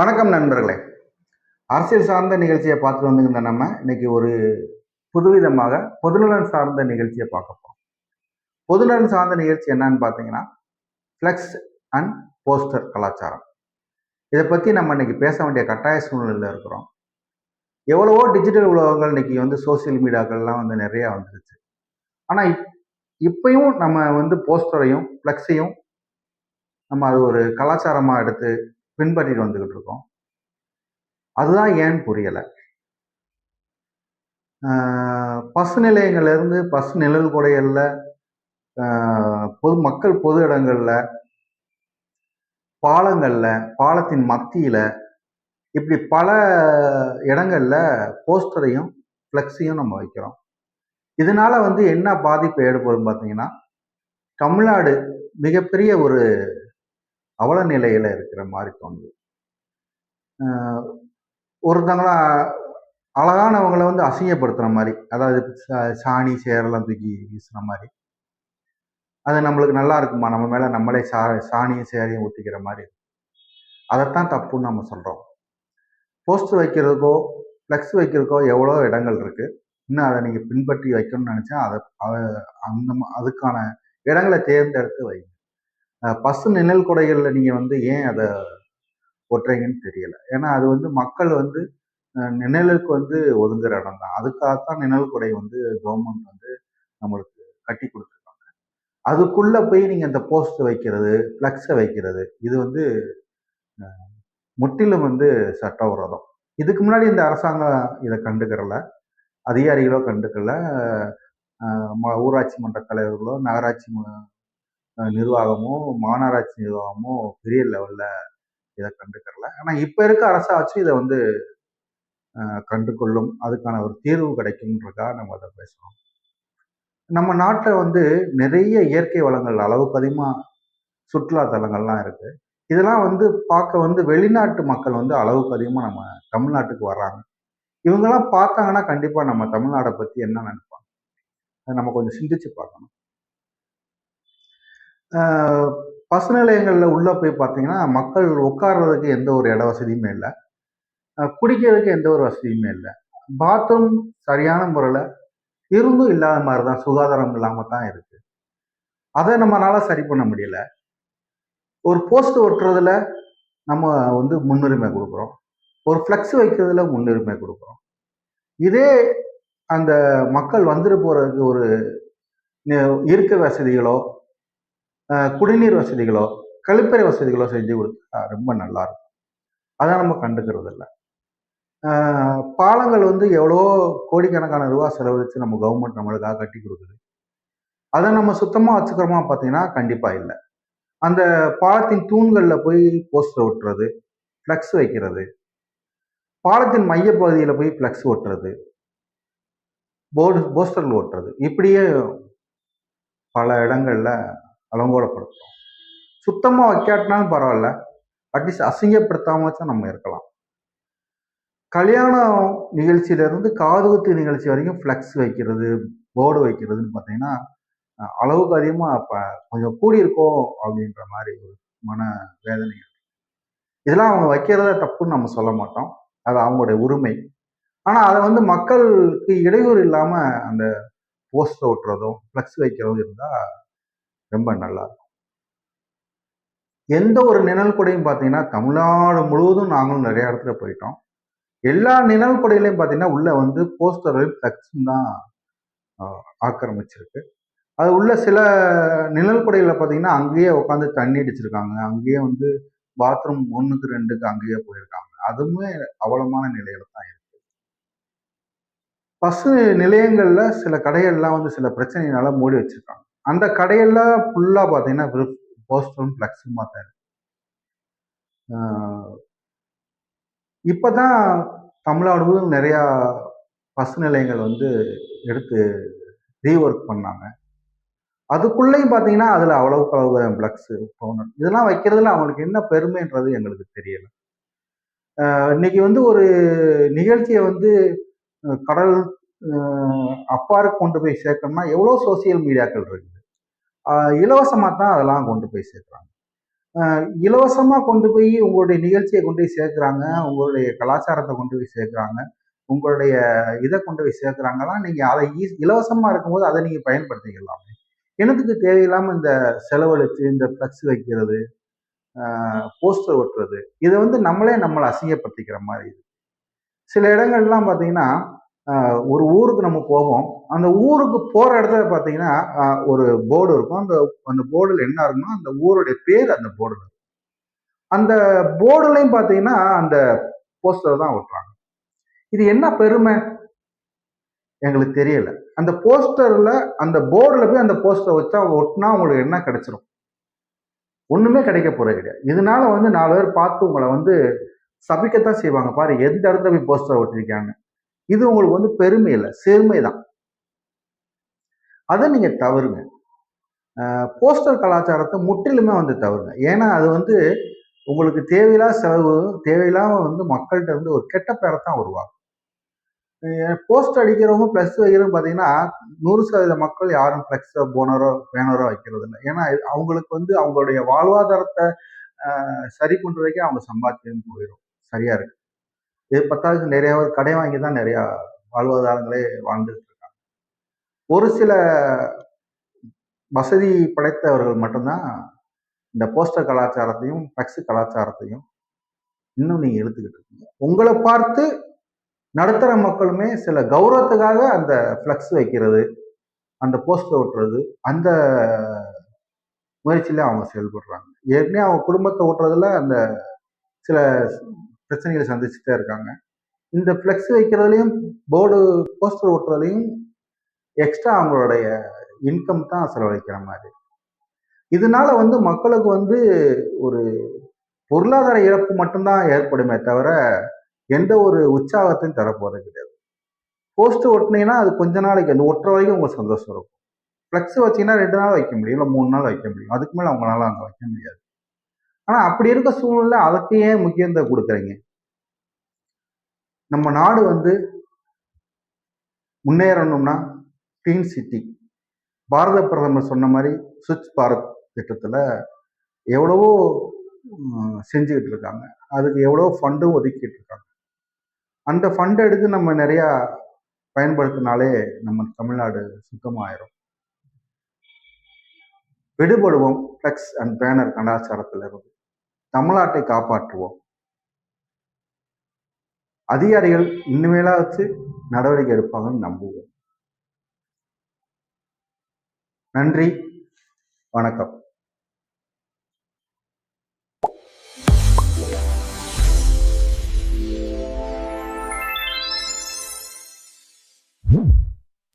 வணக்கம் நண்பர்களே. அரசியல் சார்ந்த நிகழ்ச்சியை பார்த்துட்டு வந்துருந்த நம்ம இன்னைக்கு ஒரு புதுவிதமாக பொதுநலன் சார்ந்த நிகழ்ச்சியை பார்க்க போறோம். பொதுநலன் சார்ந்த நிகழ்ச்சி என்னன்னு பார்த்தீங்கன்னா, ஃப்ளெக்ஸ் அண்ட் போஸ்டர் கலாச்சாரம். இதை பற்றி நம்ம இன்னைக்கு பேச வேண்டிய கட்டாய சூழ்நிலையில் இருக்கிறோம். எவ்வளவோ டிஜிட்டல் உலகங்கள் இன்னைக்கு சோசியல் மீடியாக்கள்லாம் நிறையா வந்துருச்சு. ஆனால் இப்பயும் நம்ம போஸ்டரையும் ஃப்ளெக்ஸையும் நம்ம அது ஒரு கலாச்சாரமாக எடுத்து பின்பற்றிட்டு வந்துக்கிட்டு இருக்கோம். அதுதான் ஏன்னு புரியலை. பசு நிலையங்கள்லேருந்து பசு நிழல் குடைகளில், மக்கள் பொது இடங்களில், பாலங்களில், பாலத்தின் மத்தியில், இப்படி பல இடங்களில் போஸ்டரையும் ஃப்ளெக்ஸையும் நம்ம வைக்கிறோம். இதனால என்ன பாதிப்பு ஏற்படும் பார்த்தீங்கன்னா, தமிழ்நாடு மிகப்பெரிய ஒரு அவல நிலையில் இருக்கிற மாதிரி தோணுது. ஒருத்தங்களா அழகானவங்களை அசிங்கப்படுத்துற மாதிரி, அதாவது சாணி சேரெல்லாம் தூக்கி வீசுன மாதிரி. அது நம்மளுக்கு நல்லா இருக்குமா? நம்ம மேல நம்மளே சாணியும் சேரையும் ஊற்றிக்கிற மாதிரி. அதைத்தான் தப்புன்னு நம்ம சொல்றோம். போஸ்டர் வைக்கிறதுக்கோ ஃப்ளெக்ஸ் வைக்கிறதுக்கோ எவ்வளோ இடங்கள் இருக்கு. இன்னும் அதை நீங்க பின்பற்றி வைக்கணும்னு நினைச்சா அதுக்கான இடங்களை தேர்ந்தெடுத்து வைங்க. பசு நிழல் குடைகளில் நீங்க ஏன் அதை ஒட்டுறீங்கன்னு தெரியல. ஏன்னா அது மக்கள் நிழலுக்கு ஒதுங்குற இடம் தான். அதுக்காகத்தான் நிழல் குடை கவர்மெண்ட் நம்மளுக்கு கட்டி கொடுத்துருக்காங்க. அதுக்குள்ள போய் நீங்க இந்த போஸ்ட் வைக்கிறது, ஃப்ளெக்ஸை வைக்கிறது, இது முற்றிலும் சட்டவிரோதம். இதுக்கு முன்னாடி இந்த அரசாங்கம் இதை கண்டுக்கிறல, அதிகாரிகளோ கண்டுக்கல, ஊராட்சி மன்ற தலைவர்களோ, நகராட்சி நிர்வாகமோ, மாநகராட்சி நிர்வாகமோ பெரிய லெவல்ல இதை கண்டுக்கிறல. ஆனா இப்ப இருக்க அரசாட்சி இதை கண்டுகொள்ளும், அதுக்கான ஒரு தீர்வு கிடைக்கும்ன்றதுக்காக நம்ம அதை பேசுறோம். நம்ம நாட்டில் நிறைய இயற்கை வளங்கள் அளவுக்கு அதிகமாக சுற்றுலா தலங்கள்லாம் இருக்கு. இதெல்லாம் பார்க்க வெளிநாட்டு மக்கள் அளவுக்கு அதிகமாக நம்ம தமிழ்நாட்டுக்கு வர்றாங்க. இவங்கெல்லாம் பார்த்தாங்கன்னா கண்டிப்பா நம்ம தமிழ்நாடை பத்தி என்ன நினைப்பாங்க, அதை நம்ம கொஞ்சம் சிந்திச்சு பார்க்கணும். பசு நிலையங்களில் உள்ள போய் பார்த்தீங்கன்னா, மக்கள் உட்கார்றதுக்கு எந்த ஒரு இட வசதியுமே இல்லை, குடிக்கிறதுக்கு எந்த ஒரு வசதியுமே இல்லை, பாத்ரூம் சரியான முறையில் இருந்தும் இல்லாத மாதிரி தான், சுகாதாரம் இல்லாமல் தான் இருக்கு. அதை நம்மளால சரி பண்ண முடியல. ஒரு போஸ்ட் ஒட்டுறதுல நம்ம முன்னுரிமை கொடுக்குறோம், ஒரு ஃப்ளெக்ஸ் வைக்கிறதுல முன்னுரிமை கொடுக்குறோம். இதே அந்த மக்கள் வந்துட்டு போறதுக்கு ஒரு இருக்க வசதிகளோ, குடிநீர் வசதிகளோ, கழிப்பறை வசதிகளோ செஞ்சு கொடுத்தா ரொம்ப நல்லா இருக்கும். அதை நம்ம கண்டுக்கிறது இல்லை. பாலங்கள் எவ்வளோ கோடிக்கணக்கான ரூபா செலவழித்து நம்ம கவர்மெண்ட் நம்மளுக்காக கட்டி கொடுக்குது. அதை நம்ம சுத்தமாக வச்சுக்கிறோமா பார்த்தீங்கன்னா கண்டிப்பாக இல்லை. அந்த பாலத்தின் தூண்களில் போய் போஸ்டர் ஒட்டுறது, ஃப்ளெக்ஸ் வைக்கிறது, பாலத்தின் மையப்பகுதியில் போய் ஃப்ளெக்ஸ் ஒட்டுறது, போஸ்டர்கள் ஒட்டுறது, இப்படியே பல இடங்கள்ல அலங்கோலப்படுத்துறோம். சுத்தமாக வைக்காட்டினாலும் பரவாயில்ல, அட்லீஸ்ட் அசிங்கப்படுத்தாமச்சும் நம்ம இருக்கலாம். கல்யாண நிகழ்ச்சியிலேருந்து காதுகுத்து நிகழ்ச்சி வரைக்கும் ஃப்ளெக்ஸ் வைக்கிறது, போர்டு வைக்கிறதுன்னு பார்த்தீங்கன்னா அளவுக்கு அதிகமாக இப்போ கொஞ்சம் கூடியிருக்கோ அப்படின்ற மாதிரி ஒரு மன வேதனை. இதெல்லாம் அவங்க வைக்கிறத தப்புன்னு நம்ம சொல்ல மாட்டோம், அது அவங்களுடைய உரிமை. ஆனால் அதை மக்களுக்கு இடையூறு இல்லாமல் அந்த போஸ்டர் ஒட்டுறதும் ஃப்ளெக்ஸ் வைக்கிறதும் இருந்தால் ரொம்ப நல்லா இருக்கும். எந்த ஒரு நிழல் குடையும் பார்த்தீங்கன்னா தமிழ்நாடு முழுவதும் நாங்களும் நிறைய இடத்துல போயிட்டோம். எல்லா நிழல் குடையிலையும் பார்த்தீங்கன்னா உள்ள போஸ்டர் ஃப்ளெக்ஸும் தான் ஆக்கிரமிச்சிருக்கு. அது உள்ள சில நிழல் குடைகளை பார்த்தீங்கன்னா அங்கேயே உட்காந்து தண்ணி அடிச்சிருக்காங்க, அங்கேயே பாத்ரூம் 1க்கு 2க்கு அங்கேயே போயிருக்காங்க. அதுவுமே அவலமான நிலையில தான் இருக்கு. பசு நிலையங்கள்ல சில கடைகள்லாம் சில பிரச்சனையினால மூடி வச்சிருக்காங்க. அந்த கடையெல்லாம் ஃபுல்லா பார்த்தீங்கன்னா போஸ்டரும் ஃப்ளெக்ஸுமா தான் இருக்கு. இப்பதான் தமிழ்நாடு முழுவதும் நிறையா பசு நிலையங்கள் எடுத்து ரீஒர்க் பண்ணாங்க. அதுக்குள்ளேயும் பார்த்தீங்கன்னா அதில் அவ்வளவுக்கு அளவு ஃப்ளெக்ஸு, பவுனர் இதெல்லாம் வைக்கிறதுல அவங்களுக்கு என்ன பெருமைன்றது எங்களுக்கு தெரியல. இன்னைக்கு ஒரு நிகழ்ச்சியை கடல் அப்பாருக்கு கொண்டு போய் சேர்க்கணும்னா எவ்வளோ சோசியல் மீடியாக்கள் இருக்குது, இலவசமாக தான் அதெல்லாம் கொண்டு போய் சேர்க்குறாங்க. இலவசமா கொண்டு போய் உங்களுடைய நிகழ்ச்சியை கொண்டு போய் சேர்க்குறாங்க. உங்களுடைய கலாச்சாரத்த கொண்டு போய் சேர்க்குறாங்க. உங்களுடைய இத கொண்டு போய் சேர்க்குறாங்கன்னா, நீங்க அத இலவசமா இருக்கும்போது அத நீங்க பயன்படுத்திக்கலாமே. என்னத்துக்கு தேவையில்லாம இந்த செலவழிச்சு, இந்த ஃப்ளக்ஸ் வைக்கிறது, போஸ்டர் ஒட்டுறது, இத வந்து நம்மளே நம்மள அசிங்கப்படுத்திக்கிற மாரி. சில இடங்கள்லாம் பார்த்தீங்கன்னா, ஒரு ஊருக்கு நம்ம போவோம். அந்த ஊருக்கு போற இடத்துல பார்த்தீங்கன்னா, ஒரு போர்டு இருக்கும். அந்த அந்த போர்டுல என்ன இருக்கும்னா, அந்த ஊருடைய பேர் அந்த போர்டுல இருக்கும். அந்த போர்டுலயும் பார்த்தீங்கன்னா, அந்த போஸ்டர் தான் ஒட்டுறாங்க. இது என்ன பெருமை? எங்களுக்கு தெரியல. அந்த போஸ்டர்ல அந்த போர்டுல போய் அந்த போஸ்டர வச்சா ஒட்டுனா உங்களுக்கு என்ன கிடைச்சிரும்? ஒண்ணுமே கிடைக்க போறது கிடையாது. இதனால வந்து 4 பேர் பார்த்து உங்கள வந்து சபிக்கத்தான் செய்வாங்க. பாரு எந்த இடத்துல போய் போஸ்டர் ஒட்டியிருக்கான்னு. இது உங்களுக்கு வந்து பெருமை இல்ல, சிறுமை தான். அத நீங்க தவறுங்க. போஸ்டர் கலாச்சாரத்த முற்றிலுமே வந்து தவறுங்க. ஏன்னா, அது வந்து உங்களுக்கு தேவையில்லாத செலவு, தேவையில்லாம வந்து மக்கள்ட்ட இருந்து ஒரு கெட்ட பேரத்தான் உருவாக்கும். போஸ்ட் அடிக்கிறவங்க, ஃப்ளக்ஸ் வைக்கிறவங்க பார்த்தீங்கன்னா, 100% மக்கள் யாரும் ஃப்ளக்ஸோ, பேனரோ வைக்கிறது இல்ல. ஏன்னா, அவங்களுக்கு வந்து அவங்களுடைய வாழ்வாதாரத்த சரி பண்றதுக்கே அவங்க சம்பாத்தியம் போயிரும். சரியா இருக்கு. இது பத்தாததுக்கு நெறைய பேர் கடன் வாங்கி தான் நெறையா வாழ்வாதாரங்களே வாழ்ந்துட்டு இருக்காங்க. ஒரு சில வசதி படைத்தவர்கள் மட்டும்தான் இந்த போஸ்டர் கலாச்சாரத்தையும், ஃப்ளக்ஸ் கலாச்சாரத்தையும் இன்னும் நீங்க இழுத்துக்கிட்டு இருக்கீங்க. உங்கள பார்த்து நடுத்தர மக்களுமே சில கௌரவத்துக்காக அந்த ஃப்ளக்ஸ் வைக்கிறது, அந்த போஸ்டர் ஒட்டுறது, அந்த முயற்சியில அவங்க செயல்படுறாங்க. ஏற்கனவே அவங்க குடும்பத்த ஓட்டுறதுல அந்த சில பிரச்சனைகளை சந்திச்சுட்டே இருக்காங்க. இந்த ஃப்ளெக்ஸ் வைக்கிறதுலயும், போர்டு போஸ்டர் ஒட்டுறதுலயும் எக்ஸ்ட்ரா அவங்களுடைய இன்கம் தான் செலவழிக்கிற மாதிரி. இதனால வந்து மக்களுக்கு வந்து ஒரு பொருளாதார இழப்பு மட்டும்தான் ஏற்படுமே தவிர, எந்த ஒரு உற்சாகத்தையும் தரப்போறது கிடையாது. போஸ்டர் ஒட்டுனீங்கன்னா, அது கொஞ்ச நாளைக்கு அந்த ஒட்டுற வரைக்கும் உங்களுக்கு சந்தோஷம் இருக்கும். ஃப்ளெக்ஸ் வச்சீங்கன்னா 2 நாள் வைக்க முடியும். இல்ல 3 நாள் வைக்க முடியும். அதுக்கு மேல அவங்களால அங்க வைக்க முடியாது. ஆனா அப்படி இருக்க சூழ்நிலை அதுக்கு ஏன் முக்கியத்துவம் குடுக்குறீங்க? நம்ம நாடு வந்து முன்னேறணும்னா கிளீன் சிட்டி. பாரத பிரதமர் சொன்ன மாரி ஸ்வச் பாரத் திட்டத்துல எவ்வளவோ செஞ்சுகிட்டு இருக்காங்க. அதுக்கு எவ்வளவோ ஃபண்டும் ஒதுக்கிட்டு இருக்காங்க. அந்த ஃபண்ட் எடுத்து நம்ம நெறையா பயன்படுத்தினாலே நம்ம தமிழ்நாடு சுத்தமாயிரும். விடுபடுவோம் ஃப்ளெக்ஸ் அண்ட் பேனர் கலாச்சாரத்திலிருந்து. தமிழ்நாட்டை காப்பாற்றுவோம். அதிகாரிகள் இனிமேலாச்சு நடவடிக்கை எடுப்பாங்கன்னு நம்புவோம். நன்றி, வணக்கம்.